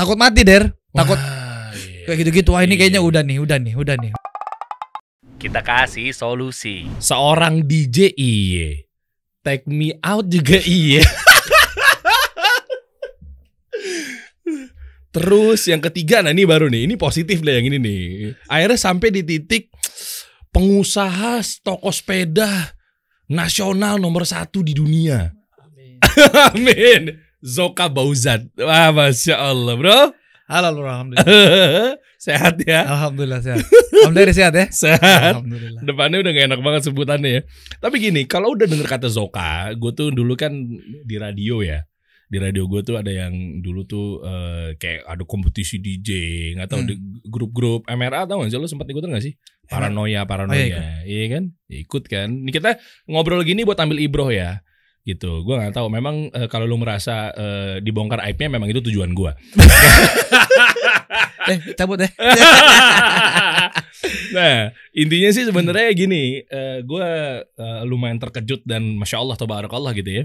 takut mati Der. Takut Iya. kayak gitu-gitu. Wah ini kayaknya udah nih. Kita kasih solusi. Seorang DJ iye, take me out juga iye. Terus yang ketiga, nah ini baru nih, ini positif deh yang ini nih. Akhirnya sampai di titik pengusaha toko sepeda nasional nomor 1 di dunia. Amin. Zoka Bauzat. Wah, Masya Allah bro. Halo alhamdulillah. Sehat ya. Alhamdulillah sehat. Alhamdulillah sehat ya. Sehat. Alhamdulillah. Depannya udah gak enak banget sebutannya ya. Tapi gini, kalau udah denger kata Zoka, gue tuh dulu kan di radio ya. Di radio gue tuh ada yang dulu tuh kayak ada kompetisi DJ, nggak tahu di grup-grup MRA, tau gak sih? Lo sempat ikutan gak sih? Paranoia. Iya kan? Ikut kan. Ini kita ngobrol gini buat ambil ibroh ya. Gitu. Gue nggak tahu. Memang kalau lo merasa dibongkar aibnya, memang itu tujuan gue. Cabut deh. Nah, intinya sih sebenarnya gini, gue lumayan terkejut dan masya Allah tabarakallah gitu ya.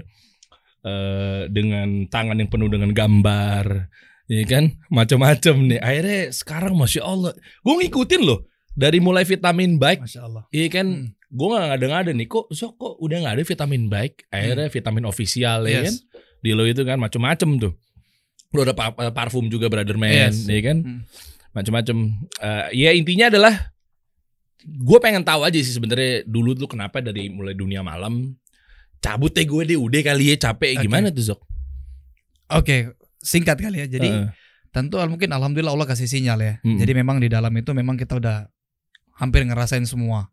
Dengan tangan yang penuh dengan gambar, ya kan, macam-macam nih. Akhirnya sekarang masya Allah, gue ngikutin loh dari mulai vitamin baik, Masya Allah. iya kan, gue nggak ada nih kok udah nggak ada vitamin baik. Akhirnya vitamin official ya kan, di lo itu kan macam-macam tuh. Lo ada parfum juga Brother Man, ya kan, macam-macam. Ya intinya adalah gue pengen tahu aja sih sebenarnya dulu tuh kenapa dari mulai dunia malam cabut gue deh udah kali ya capek gimana tuh Zok? Oke, singkat kali ya. Jadi tentu mungkin alhamdulillah Allah kasih sinyal ya. Jadi memang di dalam itu memang kita udah hampir ngerasain semua.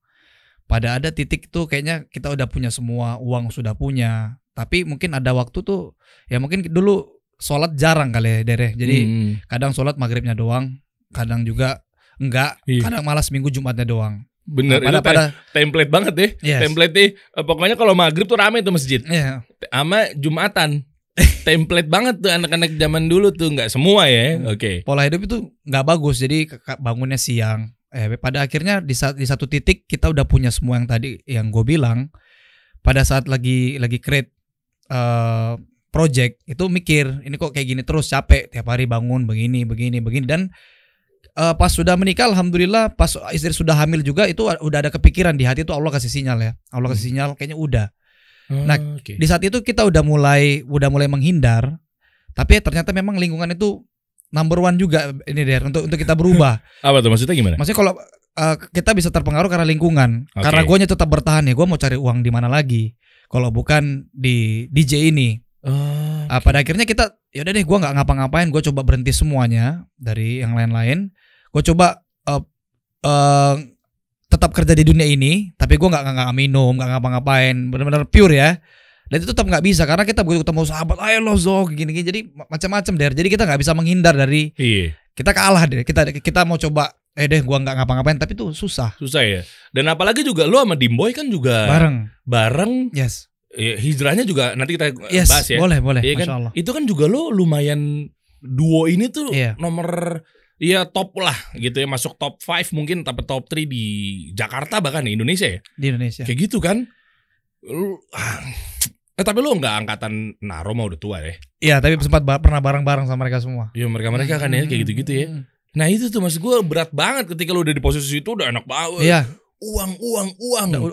Pada ada titik tuh kayaknya kita udah punya semua, uang sudah punya. Tapi mungkin ada waktu tuh ya mungkin dulu sholat jarang kali ya Dere. Jadi kadang sholat maghribnya doang, kadang juga enggak, kadang malah seminggu Jumatnya doang. Bener, nah, pada template banget deh. Template nih, pokoknya kalau maghrib tuh rame tuh masjid. Sama Jumatan. Template banget tuh anak-anak zaman dulu tuh, nggak semua ya. Oke. Pola hidup itu nggak bagus, jadi bangunnya siang. Pada akhirnya di satu titik kita udah punya semua yang tadi yang gue bilang. Pada saat lagi create project itu mikir ini kok kayak gini terus, capek tiap hari bangun begini dan pas sudah menikah alhamdulillah, pas istri sudah hamil juga itu udah ada kepikiran di hati itu Allah kasih sinyal ya. Allah kasih sinyal kayaknya udah. Nah, di saat itu kita udah mulai menghindar. Tapi ternyata memang lingkungan itu number one juga ini Der untuk kita berubah. Apa tuh maksudnya gimana? Maksudnya kalau kita bisa terpengaruh karena lingkungan. Karena guanya tetap bertahan ya, gua mau cari uang di mana lagi kalau bukan di DJ ini. Pada akhirnya kita yaudah deh, gue nggak ngapa-ngapain, gue coba berhenti semuanya dari yang lain-lain. Gue coba tetap kerja di dunia ini, tapi gue nggak minum, nggak ngapa-ngapain, benar-benar pure ya. Dan itu tetap nggak bisa karena kita begitu ketemu sahabat, ayo lo Zok gini-gini, jadi macam-macam Der. Jadi kita nggak bisa menghindar dari, kita kalah deh. Kita mau coba, deh gue nggak ngapa-ngapain, tapi itu susah ya. Dan apalagi juga lo sama Dimboy kan juga bareng. Yes. Hijrahnya juga nanti kita bahas ya. Boleh. Iya kan? Masya Allah. Itu kan juga lo lumayan duo ini tuh nomor top lah gitu ya, masuk top 5 mungkin, tapi top 3 di Jakarta bahkan di Indonesia ya. Di Indonesia. Kayak gitu kan. Tapi lo nggak angkatan Naro mah udah tua ya. Iya, tapi sempat pernah bareng-bareng sama mereka semua. Iya, mereka kan ya kayak gitu-gitu ya. Nah itu tuh maksud gue berat banget ketika lo udah di posisi itu, udah enak banget. Iya. Uang.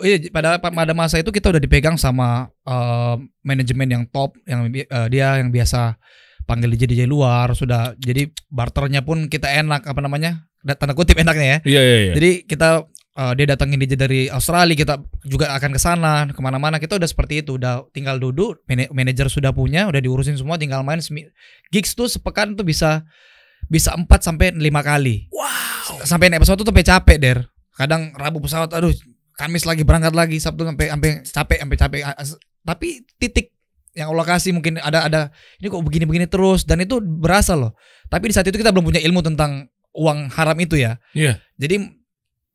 Iya, pada masa itu kita udah dipegang sama manajemen yang top, yang dia yang biasa panggil DJ luar, sudah jadi barternya pun kita enak, apa namanya, tanda kutip enaknya ya. Iya. Jadi kita dia datangin DJ dari Australia, kita juga akan ke sana, kemana-mana kita udah seperti itu, udah tinggal duduk, manajer sudah punya, udah diurusin semua, tinggal main. Gigs tuh sepekan tuh bisa 4 sampai 5 kali. Wow. Sampai naik pesawat tuh sampai capek Der. Kadang Rabu pesawat, aduh, Kamis lagi berangkat lagi, Sabtu sampai capek. Tapi titik yang Allah kasih mungkin ada ini kok begini terus, dan itu berasa loh. Tapi di saat itu kita belum punya ilmu tentang uang haram itu ya. Iya. Jadi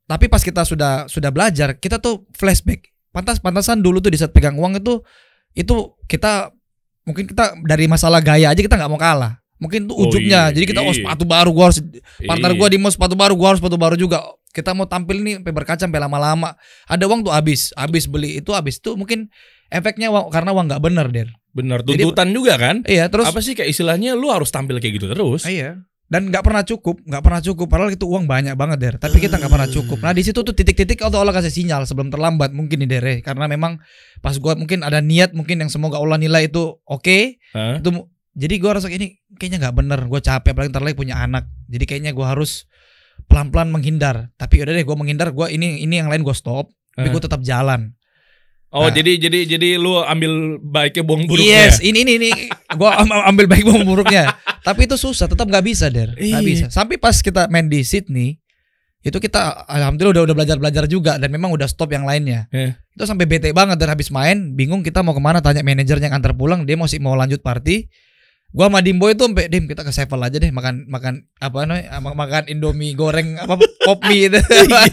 tapi pas kita sudah belajar, kita tuh flashback. Pantasan dulu tuh di saat pegang uang itu kita mungkin kita dari masalah gaya aja kita nggak mau kalah. Mungkin tuh ujungnya. Jadi kita sepatu baru, gua harus partner gua di mau sepatu baru, gua harus sepatu baru juga. Kita mau tampil nih sampai berkaca sampai lama-lama. Ada uang tuh habis beli itu, habis itu mungkin efeknya karena uang nggak bener Der. Benar, tuntutan juga kan? Iya, terus Apa sih kayak istilahnya lu harus tampil kayak gitu terus. iya. Dan nggak pernah cukup. Padahal itu uang banyak banget Der. Tapi kita nggak pernah cukup. Nah di situ tuh titik-titik Allah kasih sinyal sebelum terlambat mungkin nih Der. Karena memang pas gue mungkin ada niat mungkin yang semoga Allah nilai itu oke. Hah? Itu jadi gue rasa ini kayaknya nggak bener. Gue capek apalagi ntar lagi punya anak. Jadi kayaknya gue harus pelan-pelan menghindar. Tapi udah deh gue menghindar. Gue ini yang lain gue stop. Tapi gue tetap jalan. Oh, Nah. jadi lu ambil baiknya buang buruknya. Yes, ini gue ambil baik buang buruknya. Tapi itu susah, tetap nggak bisa Der, nggak Iya. bisa. Sampai pas kita main di Sydney, itu kita alhamdulillah udah belajar juga dan memang udah stop yang lainnya. Itu sampai bete banget dan habis main, bingung kita mau kemana. Tanya manajernya yang antar pulang, dia masih mau lanjut party. Gua sama Dimbo itu sampai Dim kita ke Sevel aja deh makan apa namanya makan Indomie goreng apa pop mie itu.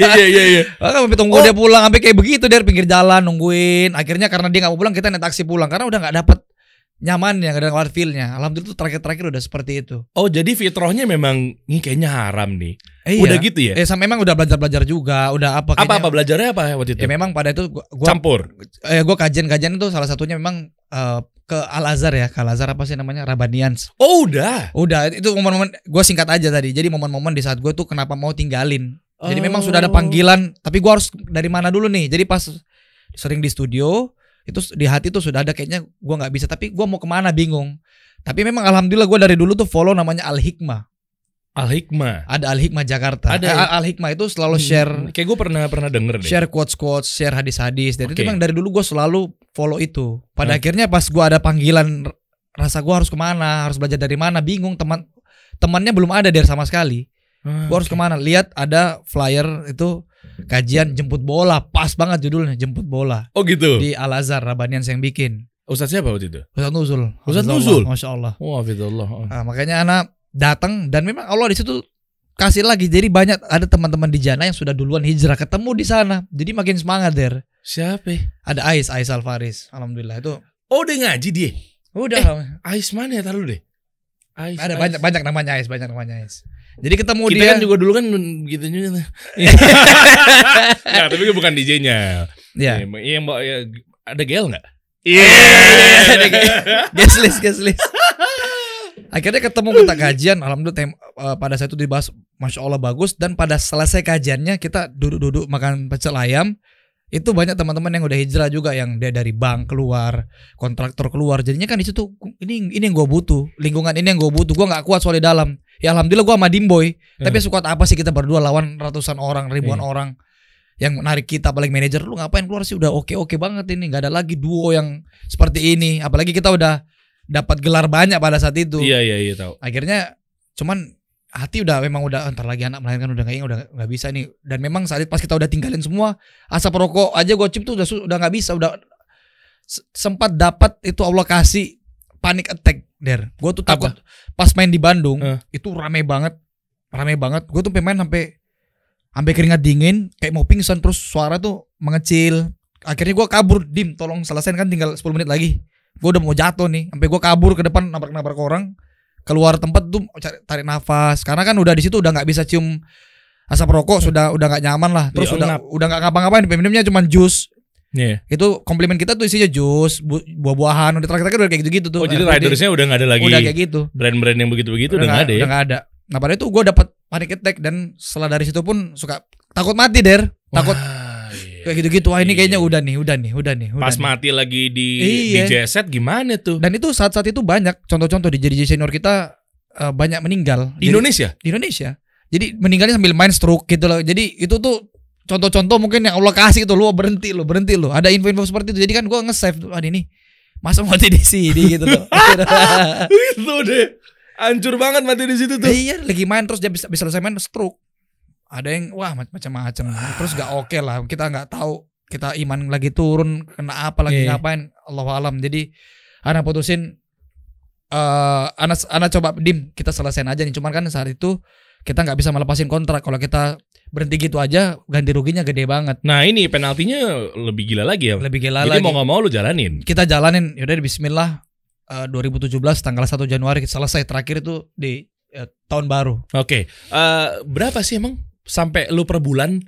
Iya. Maka sampai tunggu dia pulang sampai kayak begitu dia pinggir jalan nungguin. Akhirnya karena dia nggak mau pulang kita naik taksi pulang karena udah nggak dapet nyamannya, nggak ada feel-nya. Alhamdulillah tuh terakhir udah seperti itu. Oh, jadi fitrahnya memang ini kayaknya haram nih. Iya. Udah gitu ya? Sama memang udah belajar juga, udah apa kayaknya. Apa belajarnya apa waktu itu? Ya memang pada itu gua Campur. Gua kajian itu salah satunya memang ke Al Azhar ya, ke Al Azhar apa sih namanya Rabbanians. Oh, udah. Udah itu momen-momen gue singkat aja tadi. Jadi momen-momen di saat gue tuh kenapa mau tinggalin. Jadi memang sudah ada panggilan, tapi gue harus dari mana dulu nih. Jadi pas sering di studio itu di hati tuh sudah ada kayaknya gue nggak bisa. Tapi gue mau kemana bingung. Tapi memang alhamdulillah gue dari dulu tuh follow namanya Al Hikmah. Al Hikmah. Ada Al Hikmah Jakarta. Ada. Al Hikmah itu selalu share Kayak gue pernah denger deh. share quotes, share hadis-hadis. Dan itu Oke. memang dari dulu gue selalu follow itu. Pada Hmm. akhirnya pas gue ada panggilan, rasa gue harus kemana, harus belajar dari mana, bingung. Temannya belum ada dari sama sekali. Gue harus kemana? Lihat ada flyer itu kajian jemput bola, pas banget judulnya jemput bola Oh gitu. di Al Azhar Rabbanians yang bikin. Ustadz siapa waktu itu? Ustadz Nuzul. Ustadz Hafizallah, Nuzul? Masya Allah. Oh, hafizallah. Nah, makanya anak datang dan memang Allah di situ kasih lagi. Jadi banyak ada teman-teman di Jana yang sudah duluan hijrah ketemu di sana. Jadi makin semangat Der. Siapa? Ada Ais Alfaris. Alhamdulillah itu. Oh, dia ngaji dia. Udah. Ais mana ya, taruh deh. Ais. Ada Ais. banyak namanya Ais, Jadi ketemu Kita dia. kan juga dulu kan gitu juga. Nah, tapi gue bukan DJ-nya. Ya. Iya, Mbak, ya, ada gel nggak? Iya. Guest list. Akhirnya ketemu kita kajian, alhamdulillah pada saat itu dibahas, masya Allah bagus. Dan pada selesai kajiannya kita duduk makan pecel ayam. Itu banyak teman-teman yang udah hijrah juga, yang dia dari bank keluar, kontraktor keluar. Jadinya kan di situ ini yang gue butuh, lingkungan ini yang gue butuh. Gue nggak kuat soal di dalam. Ya alhamdulillah gue sama Dimboy. Tapi sekuat apa sih kita berdua lawan ratusan orang, ribuan orang yang menarik kita, apalagi manajer. Lu ngapain keluar sih? Udah oke banget ini. Nggak ada lagi duo yang seperti ini. Apalagi kita udah dapat gelar banyak pada saat itu. Iya tahu. Akhirnya cuman hati udah memang udah ntar lagi anak melahirkan udah kayaknya udah nggak bisa nih. Dan memang saat itu pas kita udah tinggalin semua, asap rokok aja gocip tuh udah nggak bisa. Udah sempat dapat itu Allah kasih panic attack Der. Gue tuh takut pas main di Bandung itu rame banget. Gue tuh main sampai keringat dingin, kayak mau pingsan, terus suara tuh mengecil. Akhirnya gue kabur, Dim tolong selesain kan tinggal 10 menit lagi. Gue udah mau jatuh nih, sampai gue kabur ke depan nabrak orang. Keluar tempat tuh tarik nafas karena kan udah di situ udah nggak bisa cium asap rokok, udah nggak nyaman lah. Terus udah nggak ngapa-ngapain, minumnya cuma jus. Itu komplimen kita tuh isinya jus, buah-buahan. Udah terakhir udah kayak gitu tuh. Oh, jadi ridersnya udah nggak ada lagi. Udah kayak gitu. Brand-brand yang begitu-begitu udah nggak ada ya. Udah nggak ada. Nah pada itu gue dapat panic attack dan setelah dari situ pun suka takut mati Der. Takut kayak gitu-gitu. Wah ini kayaknya udah nih. Pas mati lagi di J-Set gimana tuh? Dan itu saat itu banyak contoh-contoh di DJ senior kita banyak meninggal di Indonesia. Di Indonesia. Jadi meninggalnya sambil main stroke gitu loh. Jadi itu tuh contoh-contoh mungkin yang Allah kasih gitu. Lu berhenti lu. Ada info-info seperti itu. Jadi kan gue nge-save tuh. Ini masa mati di sini gitu loh. Itu deh. Hancur banget mati di situ tuh. Iya, lagi main terus dia bisa selesai main stroke. Ada yang wah macam-macam. Terus gak oke lah. Kita nggak tahu, kita iman lagi turun, kena apa lagi ngapain, Allahu alam. Jadi anak putusin, anak coba Dim kita selesaiin aja nih. Cuman kan saat itu kita nggak bisa melepasin kontrak. Kalau kita berhenti gitu aja, ganti ruginya gede banget. Nah ini penaltinya lebih gila lagi ya. Lebih gila Jadi lagi. mau nggak mau lu jalanin. Kita jalanin. Yaudah Bismillah. 2017 tanggal 1 Januari selesai. Terakhir itu di tahun baru. Oke. Berapa sih emang sampai lu per bulan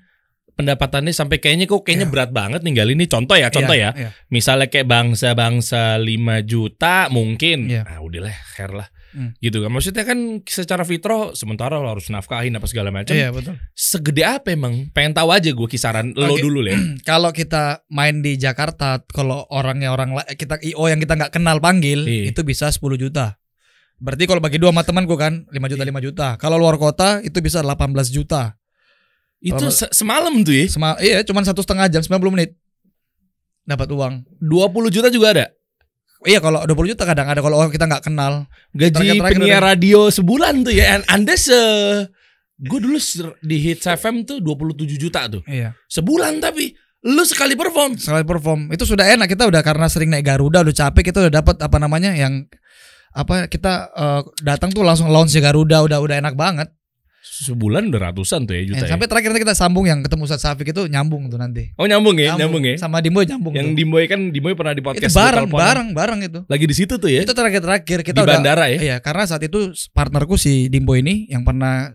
pendapatannya sampai kayaknya berat banget ninggalin ini. Contoh ya. Iya. Misalnya kayak bangsa 5 juta mungkin. Iya. Nah, udahlah, care lah. Gitu kan. Maksudnya kan secara fitrah sementara lo harus nafkahin apa segala macam. Iya, betul. Segede apa emang? Pengen tahu aja gue kisaran lo dulu ya. Kalau kita main di Jakarta, kalau orangnya kita IO yang kita nggak kenal panggil, itu bisa 10 juta. Berarti kalau bagi 2 sama teman gue kan 5 juta 5 juta. Kalau luar kota itu bisa 18 juta. Itu semalam tuh ya? Iya, cuma 1,5 jam, 90 menit dapat uang. 20 juta juga ada? Iya, kalau 20 juta kadang ada kalau orang kita nggak kenal. Gaji penyiar radio sebulan tuh ya. Anda gue dulu di Hits FM tuh 27 juta tuh. Iya. Sebulan tapi lu sekali perform. Itu sudah enak, kita udah karena sering naik Garuda udah capek, kita udah dapat apa namanya yang kita datang tuh langsung launch Garuda udah enak banget. Sebulan udah ratusan tuh ya juta. Sampai terakhir nanti kita sambung yang ketemu Ustadz Syafiq itu nyambung tuh nanti. Oh nyambung ya. Sama Dimboy nyambung. Yang tuh. Dimboy pernah di podcast. Itu bareng itu. Lagi di situ tuh ya. Itu terakhir kita di bandara ya. Iya, karena saat itu partnerku si Dimboy ini yang pernah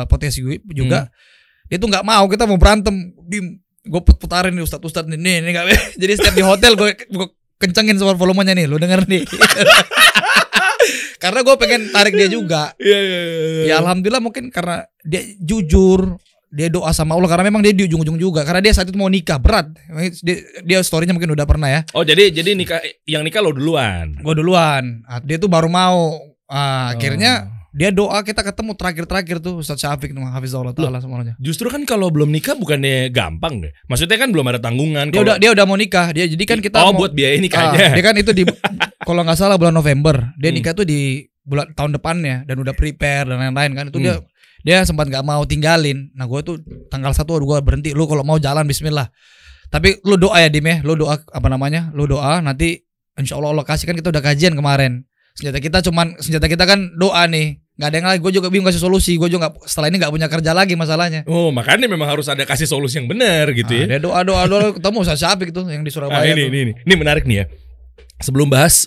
podcast gue juga. Dia tuh nggak mau, kita mau berantem. Gue putarin nih Ustadz nih nggak. Jadi setiap di hotel gue kencengin suara volumenya nih, lu denger nih. Karena gue pengen tarik dia juga. Iya. Ya alhamdulillah mungkin karena dia jujur, dia doa sama Allah karena memang dia di ujung-ujung juga. Karena dia saat itu mau nikah berat. Dia storynya mungkin udah pernah ya. Oh jadi nikah lo duluan. Gue duluan. Dia tuh baru mau. Akhirnya dia doa, kita ketemu terakhir tuh Ustadz Syafiq tuh hafizahullah taala semuanya. Justru kan kalau belum nikah bukannya gampang deh. Maksudnya kan belum ada tanggungan. Dia udah mau nikah. Dia jadi kan kita buat biaya nikahnya. Dia kan itu di kalau nggak salah bulan November. Dia nikah tuh di bulan tahun depannya dan udah prepare dan lain-lain kan. Itu dia sempat nggak mau tinggalin. Nah gue tuh tanggal 1 gue berhenti. Lu kalau mau jalan bismillah. Tapi lu doa ya Dim ya. Lu doa Lu doa nanti insya Allah kasih, kan kita udah kajian kemarin. Senjata kita kan doa nih. Gak ada yang lain. Gue juga bingung kasih solusi. Gue juga setelah ini gak punya kerja lagi masalahnya. Oh makanya memang harus ada kasih solusi yang benar gitu ya. Dia doa ketemu Ustadz Syafiq tuh yang di Surabaya. Ini menarik nih ya. Sebelum bahas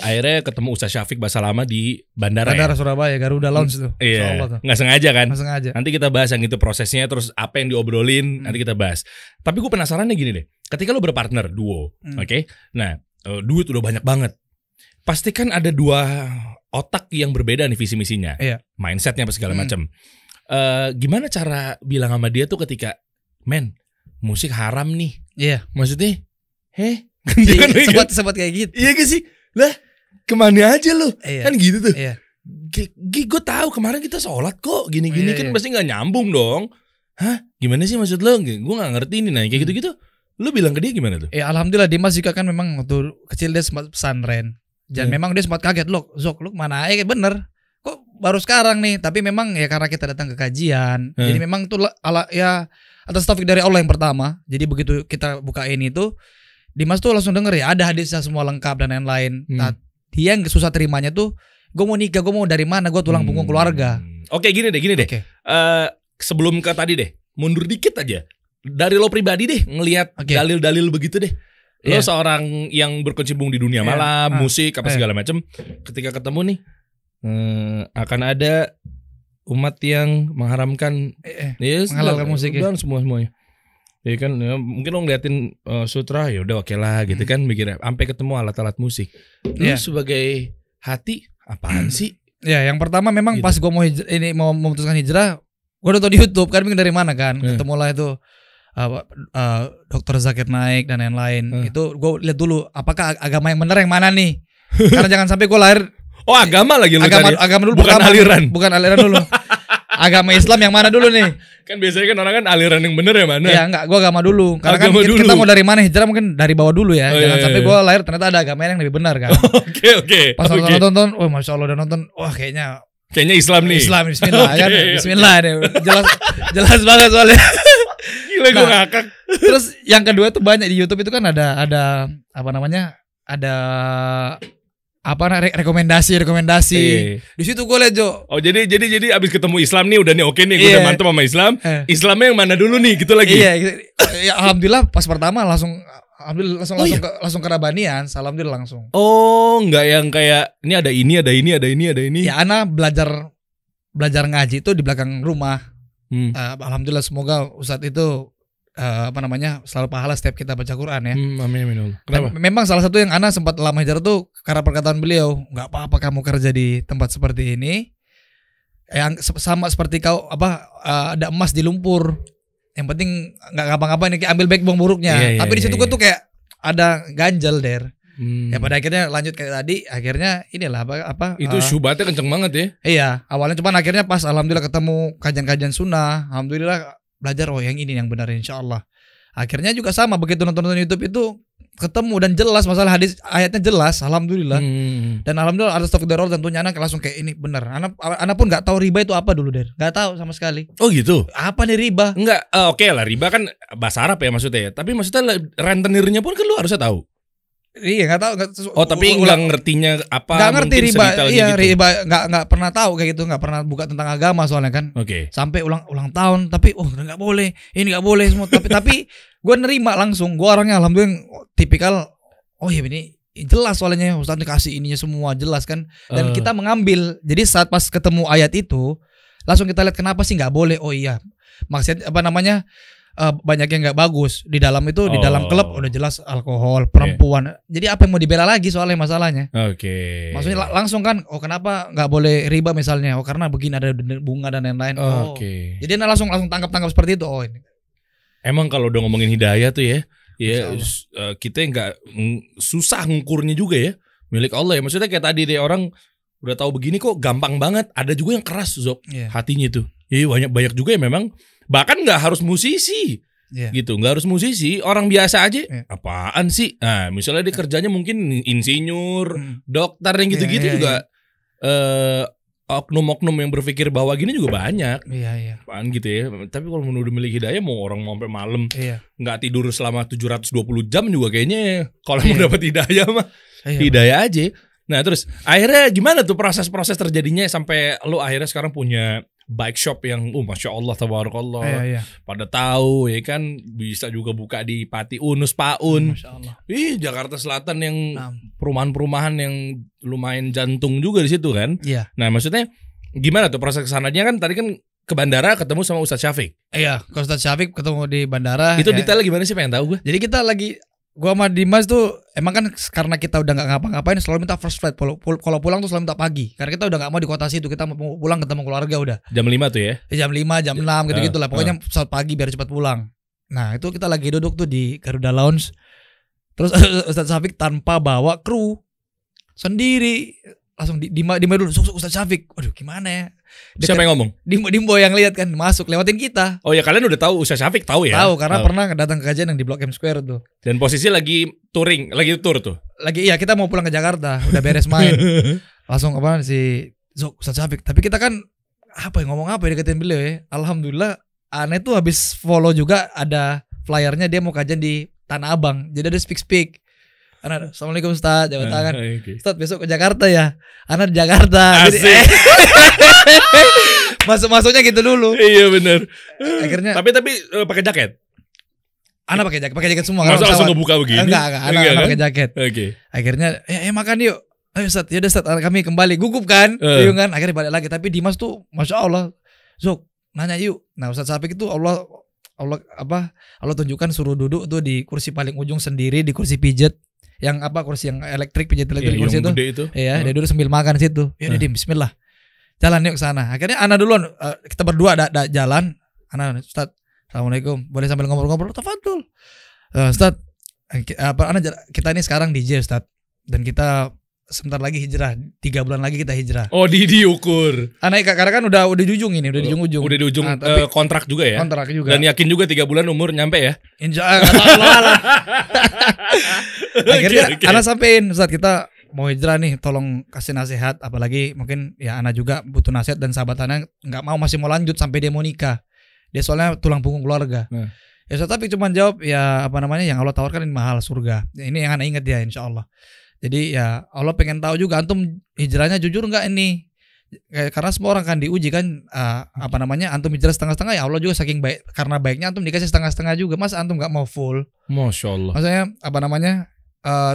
akhirnya ketemu Ustadz Syafiq bahasa lama di bandara Surabaya, Garuda Lounge tuh. Iya. Nggak sengaja kan? Nggak sengaja. Nanti kita bahas yang itu prosesnya, terus apa yang diobrolin, nanti kita bahas. Tapi gue penasarannya gini deh. Ketika lo berpartner duo, oke? Nah, duit udah banyak banget. Pasti kan ada 2 otak yang berbeda nih visi misinya. Iya. Mindsetnya apa segala macam. Gimana cara bilang sama dia tuh ketika, men, musik haram nih. Iya. Maksudnya, sempat kayak gitu. Iya gak sih? Lah, kemana aja lu? Iya. Kan gitu tuh. Iya. Gue tahu kemarin kita sholat kok, gini-gini kan pasti nggak nyambung dong. Hah? Gimana sih maksud lo? Gue nggak ngerti ini. Nah, kayak gitu-gitu. Lu bilang ke dia gimana tuh? Ya alhamdulillah Dimas juga kan memang waktu kecil dia sempat pesantren. Dan memang dia sempat kaget, lu mana aja bener. Kok baru sekarang nih? Tapi memang ya karena kita datang ke kajian. Jadi memang itu atas taufik dari Allah yang pertama. Jadi begitu kita bukain itu, Dimas tuh langsung denger ya ada hadisnya semua lengkap dan lain-lain. Nah, dia yang susah terimanya tuh, gue mau nikah, gue mau dari mana? Gue tulang punggung keluarga. Oke, gini deh. Okay. Sebelum ke tadi deh, mundur dikit aja. Dari lo pribadi deh, ngelihat dalil-dalil begitu deh. Lo seorang yang berkecimpung di dunia malam, musik apa segala macam. Ketika ketemu nih, akan ada umat yang mengharamkan, menghalalkan musik ya. Semuanya. Ya kan, mungkin lo ngeliatin sutra, ya udah oke lah gitu kan, mikirnya sampai ketemu alat-alat musik. Lo sebagai hati apaan sih? Ya, yang pertama memang gitu. Pas gue mau memutuskan hijrah, gue udah tau di YouTube kan, dari mana kan, ketemulah itu. Dokter Zakir Naik dan lain-lain. Itu gue lihat dulu apakah agama yang benar yang mana nih. Karena jangan sampai gue lahir. Oh agama lagi lu agama dulu bukan aliran. Bukan aliran dulu. Agama Islam yang mana dulu nih? Kan biasanya kan orang kan aliran yang benar yang mana? Ya enggak, gue agama dulu. Karena agama kan kita mau dari mana hijrah mungkin dari bawah dulu ya. Jangan sampai gue lahir ternyata ada agama yang lebih benar kan. Oke. Pas nonton, masya Allah udah nonton, wah kayaknya Islam nih. Islam, Bismillah kan. Bismillah deh. Jelas banget soalnya. Gila gue ngakak. Terus yang kedua tuh banyak di YouTube itu kan ada apa namanya? Ada rekomendasi. Di situ gue liat Jo. Oh jadi abis ketemu Islam nih udah nih oke nih gue udah mantap sama Islam. Islamnya yang mana dulu nih gitu lagi. Iya. Ya, alhamdulillah pas pertama langsung ke Rabanian, alhamdulillah langsung. Oh, enggak yang kayak ini ada ini. Ya ana belajar ngaji itu di belakang rumah. Alhamdulillah semoga Ustadz itu apa namanya selalu pahala setiap kita baca Quran ya. Amin amin. Kenapa? Memang salah satu yang ana sempat lama hijrah tuh karena perkataan beliau, nggak apa-apa kamu kerja di tempat seperti ini, yang sama seperti kau ada emas di lumpur, yang penting nggak ngapa-ngapain, ambil baik buang buruknya. Tapi di situ gue tuh kayak ada ganjel Ya pada akhirnya lanjut kayak tadi, akhirnya inilah itu syubhatnya kenceng banget ya. Iya, awalnya cuman akhirnya pas alhamdulillah ketemu kajian-kajian sunnah, alhamdulillah belajar yang ini yang benar insyaallah. Akhirnya juga sama begitu nonton YouTube itu ketemu dan jelas masalah hadis ayatnya jelas alhamdulillah. Dan alhamdulillah ada astagfirullah tentunya anak langsung kayak ini benar. Anak pun nggak tahu riba itu apa dulu nggak tahu sama sekali. Oh gitu. Apa nih riba? Enggak, oke lah riba kan bahasa Arab ya maksudnya ya. Tapi maksudnya rentenirnya pun kan lu harusnya tahu. Iya nggak tahu. Tapi nggak ngertinya apa? Nggak ngerti riba. Iya gitu. Riba nggak pernah tahu kayak gitu, nggak pernah buka tentang agama soalnya kan. Oke. Sampai ulang tahun tapi nggak boleh, ini nggak boleh semua. tapi gue nerima langsung. Gue orangnya alhamdulillah tipikal. Oh iya ini jelas soalnya Ustaz dikasih ininya semua jelas kan. Dan kita mengambil. Jadi saat pas ketemu ayat itu langsung kita lihat kenapa sih nggak boleh. Oh iya maksudnya apa namanya? Banyak yang nggak bagus di dalam itu di dalam klub udah jelas alkohol perempuan. Jadi apa yang mau dibela lagi soalnya masalahnya? Oke. Maksudnya langsung kan kenapa nggak boleh riba misalnya? Karena begini ada bunga dan lain-lain. Oke. Jadi langsung tangkap seperti itu. Ini. Emang kalau udah ngomongin hidayah tuh ya kita nggak susah ngukurnya juga ya milik Allah ya. Maksudnya kayak tadi deh orang udah tahu begini kok gampang banget. Ada juga yang keras hatinya tuh. Iya banyak juga ya memang. Bahkan nggak harus musisi, gitu. Nggak harus musisi, orang biasa aja. Apaan sih? Nah, misalnya dia kerjanya mungkin insinyur, dokter yang gitu-gitu juga. Oknum-oknum yang berpikir bahwa gini juga banyak. Iya. Apaan gitu ya. Tapi kalau menuduh milik hidayah, mau orang mau sampai malam nggak tidur selama 720 jam juga kayaknya. Kalau mau dapat hidayah mah, hidayah aja. Nah terus akhirnya gimana tuh proses-proses terjadinya sampai lu akhirnya sekarang punya bike shop yang masya Allah tabarakallah. Pada tahu ya kan bisa juga buka di Pati Unus Paun. Jakarta Selatan yang perumahan-perumahan yang lumayan jantung juga di situ kan. Nah maksudnya gimana tuh proses kesananya kan tadi kan ke bandara ketemu sama Ustadz Syafiq. Iya, ke Ustadz Syafiq ketemu di bandara. Itu detailnya gimana sih pengen tahu gue. Jadi kita gua sama Dimas tuh emang kan karena kita udah nggak ngapa-ngapain selalu minta first flight. Kalau pulang tuh selalu minta pagi karena kita udah nggak mau di kota situ, kita mau pulang ketemu keluarga udah jam 5 tuh ya. Jam 5 jam 6 gitu lah pokoknya pesawat pagi biar cepat pulang. Nah itu kita lagi duduk tuh di Garuda Lounge, terus Ustadz Syafiq tanpa bawa kru sendiri langsung di dulu Ustadz Syafiq. Waduh gimana ya. Siapa yang ngomong? Dimbo yang lihat kan masuk lewatin kita. Oh ya kalian udah tahu Ustadz Syafiq tahu ya? Tahu karena pernah datang ke kajian yang di Blok M Square tuh. Dan posisi lagi touring, lagi tour tuh. Lagi kita mau pulang ke Jakarta, udah beres main. Langsung si Ustadz Syafiq. Tapi kita kan ngomong apa ya deketin beliau ya. Alhamdulillah aneh tuh habis follow juga ada flyernya dia mau kajian di Tanah Abang. Jadi ada speak. Assalamualaikum Ustadz, jabat tangan. Ustadz besok ke Jakarta ya. Ana di Jakarta. Masuknya gitu dulu. Iya benar. Akhirnya. Tapi pakai jaket. Ana pakai jaket semua. Masa langsung ngebuka begini? Enggak. Ana pakai jaket. Oke. Akhirnya makan yuk. Ayo Ustadz, yaudah Ustadz kami kembali gugup kan. Bingung kan. Akhirnya balik lagi. Tapi Dimas tuh masya Allah. Zok nanya yuk. Nah Ustadz Syafiq itu Allah tunjukkan suruh duduk tuh di kursi paling ujung sendiri di kursi pijet. Yang kursi yang elektrik pijat elektrik kursi itu. Iya, dia dulu sambil makan situ. Ya udah bismillah. Jalan yuk ke sana. Akhirnya Ana duluan kita berdua ada jalan. Ana Ustadz, Assalamualaikum. Boleh sambil ngobrol-ngobrol? Tafadhol. Ustadz, kita ini sekarang DJ Ustadz dan kita sebentar lagi hijrah, 3 bulan lagi kita hijrah. Oh diukur. Karena kan udah di ujung ini, udah di ujung. Udah di ujung kontrak juga ya. Kontrak juga. Dan yakin juga 3 bulan umur nyampe ya. Insyaallah. Akhirnya Ana sampein, Ustadz kita mau hijrah nih, tolong kasih nasihat. Apalagi mungkin ya Ana juga butuh nasihat dan sahabat Ana nggak masih mau lanjut sampai dia mau nikah. Dia soalnya tulang punggung keluarga. Ya Ustadz tapi cuma jawab yang Allah tawarkan ini mahal surga. Ini yang Ana ingat ya insyaallah. Jadi ya Allah pengen tahu juga antum hijrahnya jujur nggak ini? Karena semua orang kan diuji kan antum hijrah setengah-setengah ya Allah juga saking baik karena baiknya antum dikasih setengah-setengah juga. Mas antum nggak mau full? Masya Allah. Maksudnya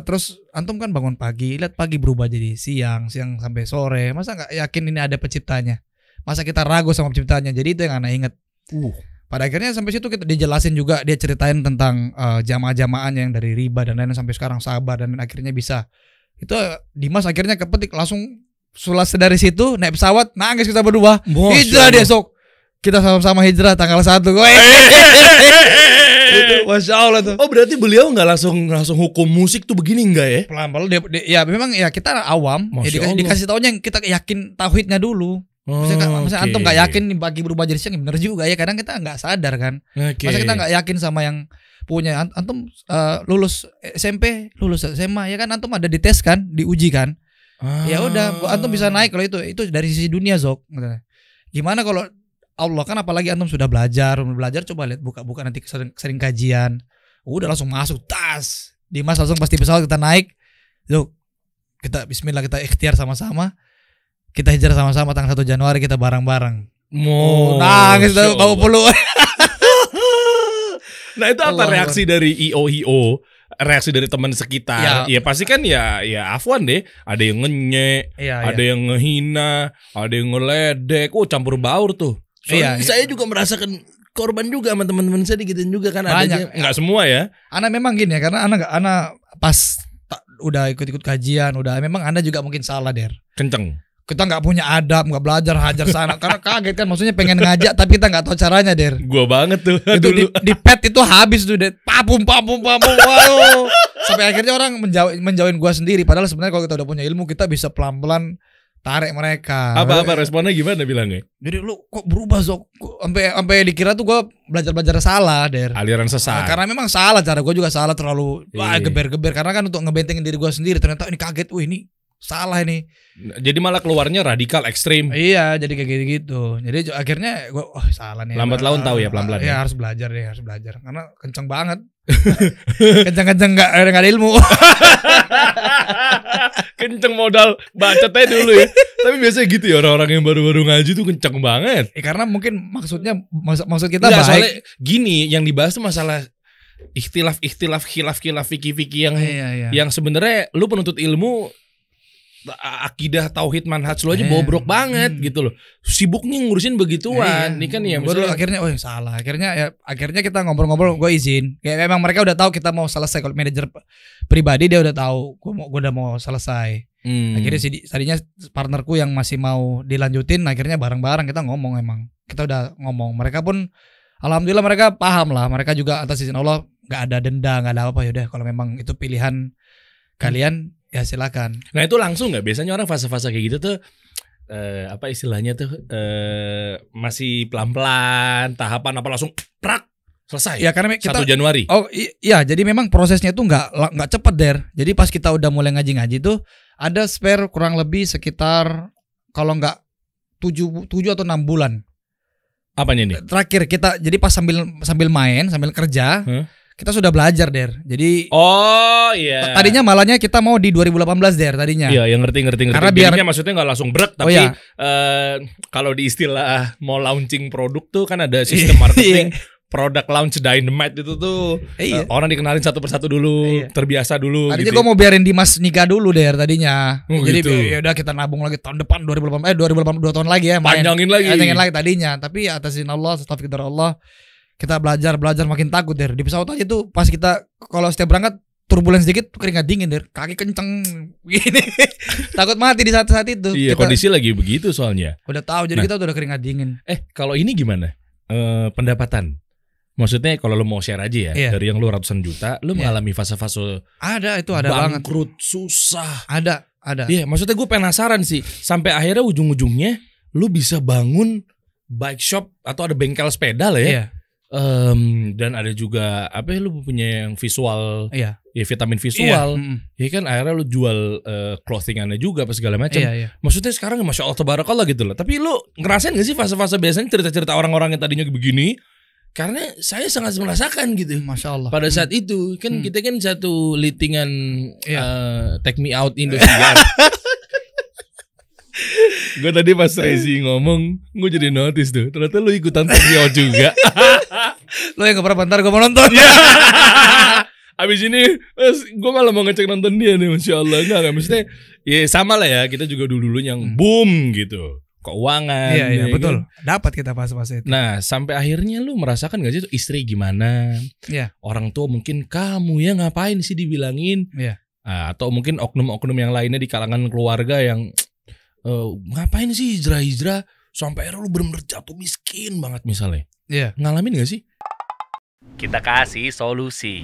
terus antum kan bangun pagi, lihat pagi berubah jadi siang sampai sore. Masa nggak yakin ini ada penciptanya? Masa kita ragu sama penciptanya? Jadi itu yang Ana ingat. Pada akhirnya sampai situ kita dijelasin juga, dia ceritain tentang jamaah-jamaahnya yang dari riba dan lain-lain sampai sekarang sabar dan akhirnya bisa. Itu Dimas akhirnya kepetik langsung selesai dari situ naik pesawat nangis kita berdua. Hijrah dia sok. Kita sama-sama hijrah tanggal 1. Itu Masya Allah tuh. Oh berarti beliau nggak langsung hukum musik tuh begini enggak ya? Pelan-pelan dia, ya memang ya kita awam ya dikasih taunya yang kita yakin tauhidnya dulu. Maksudnya antum nggak yakin bagi berubah jadi siang bener juga ya, kadang kita nggak sadar kan. Masa kita nggak yakin sama yang punya antum lulus SMP, lulus SMA ya kan, antum ada dites kan, diuji kan. Ya udah antum bisa naik kalau itu dari sisi dunia Zok. Gimana kalau Allah kan, apalagi antum sudah belajar coba lihat buka nanti sering kajian. Udah langsung masuk tas. Dimas langsung pasti pesawat kita naik. Zok. Kita bismillah, kita ikhtiar sama-sama. Kita hijrah sama-sama tanggal 1 Januari kita bareng-bareng. Nangis tuh kau pelu. Nah itu apa reaksi dari IO, reaksi dari teman sekitar? Ya pasti kan ya afwan deh. Ada yang ngenyek, ada yang ngehina, ada yang ngeledek. Campur baur tuh. Soalnya saya juga merasakan korban juga sama teman-teman saya digituin juga kan. Banyak. Nggak semua ya. Anak memang gini ya, karena anak pas udah ikut kajian, udah memang Anda juga mungkin salah Der. Kenceng. Kita nggak punya adab, nggak belajar hajar sana karena kaget kan, maksudnya pengen ngajak tapi kita nggak tahu caranya Der. Gua banget tuh itu di pet itu habis tuh Der, papum wow. Sampai akhirnya orang menjauhin gua sendiri, padahal sebenarnya kalau kita udah punya ilmu kita bisa pelan-pelan tarik mereka. Apa responnya gimana bilangnya? Jadi lu kok berubah Zok, sampai dikira tuh gua belajar salah Der, aliran sesat. Karena memang salah, cara gua juga salah, terlalu geber-geber karena kan untuk ngebentengin diri gua sendiri. Ternyata ini kaget, ini salah ini. Jadi malah keluarnya radikal ekstrim. Iya, jadi kayak gitu. Jadi akhirnya gue salah nih. Lambat laun tahu ya pelan-pelan. Ya harus belajar karena kenceng banget. Kenceng nggak ada ilmu. Kenceng modal bacotnya dulu ya. Tapi biasanya gitu ya, orang-orang yang baru-baru ngaji tuh kenceng banget. Karena mungkin maksud kita baik. Soalnya gini, yang dibahas tuh masalah khilaf fikih yang sebenarnya lu penuntut ilmu, akidah tauhid manhaj lo aja bobrok banget gitu loh. Sibuknya ngurusin begituan. Ini kan ya misalnya akhirnya salah. Akhirnya kita ngobrol-ngobrol, gue izin. Kayak memang mereka udah tahu kita mau selesai. Kalau manajer pribadi dia udah tahu gue udah mau selesai. Akhirnya tadinya partnerku yang masih mau dilanjutin, akhirnya bareng-bareng kita ngomong, emang kita udah ngomong. Mereka pun alhamdulillah mereka paham lah. Mereka juga atas izin Allah nggak ada denda, nggak ada apa. Yaudah kalau memang itu pilihan kalian ya silakan. Nah itu langsung nggak? Biasanya orang fase-fase kayak gitu tuh apa istilahnya tuh masih pelan-pelan, tahapan apa langsung prak selesai. Ya karena kita 1 Januari. Oh iya, jadi memang prosesnya itu nggak cepet Der. Jadi pas kita udah mulai ngaji tuh ada spare kurang lebih sekitar kalau nggak 7 atau 6 bulan. Apanya nih? Terakhir kita jadi pas sambil main, sambil kerja. Kita sudah belajar Der. Jadi tadinya malahnya kita mau di 2018 Der tadinya. Iya, yang ngerti. Karena biarnya maksudnya nggak langsung brek, tapi kalau di istilah mau launching produk tuh kan ada sistem marketing. Product launch dynamite itu tuh orang dikenalin satu persatu dulu, terbiasa dulu. Tadinya gitu. gue mau biarin Dimas nikah dulu Der tadinya. Jadi gitu. ya udah kita nabung lagi tahun depan 2018 2 tahun lagi ya main. Panjangin lagi tadinya. Tapi atas izin Allah, taufik dari Allah, kita belajar makin takut Der. Di pesawat aja tuh pas kita kalau setiap berangkat turbulens dikit keringat dingin Der, kaki kenceng gini. Takut mati di saat itu. Iya, kondisi lagi begitu soalnya. Udah tahu, jadi kita udah keringat dingin. Kalau ini gimana? Pendapatan. Maksudnya kalau lu mau share aja ya, dari yang lu ratusan juta, lu mengalami fase-fase ada banget. Bangkrut, susah. Ada. Iya, maksudnya gue penasaran sih. Sampai akhirnya ujung-ujungnya lu bisa bangun bike shop atau ada bengkel sepeda lah ya. Iya. Dan ada juga lu punya yang visual, ya vitamin visual, ya kan akhirnya lu jual clothingannya juga apa segala macam. Maksudnya sekarang masya Allah tabarakallah gitu loh. Tapi lu ngerasain gak sih fase-fase biasanya cerita-cerita orang-orang yang tadinya begini? Karena saya sangat merasakan gitu. Masya Allah. Pada saat itu kan kita kan satu litingan Take Me Out Indosiar. Gue tadi pas Rezi ngomong, gue jadi notice tuh. Ternyata lu ikutan Take Me Out juga. Lu yang gak pernah bentar gue mau nonton. Abis ini gue malah mau ngecek nonton dia nih. Masya Allah. Enggak maksudnya ya sama lah ya. Kita juga dulu yang boom gitu. keuangan. Iya, ya betul. kan? Dapat kita fase-fase itu. Nah, sampai akhirnya lu merasakan gak sih tuh istri gimana? Iya. Orang tua mungkin kamu ya ngapain sih dibilangin? Iya. Atau mungkin oknum-oknum yang lainnya di kalangan keluarga yang ngapain sih hijrah-hijrah sampai akhirnya lu bener-bener jatuh miskin banget misalnya. Iya. Ngalamin gak sih? Kita kasih solusi.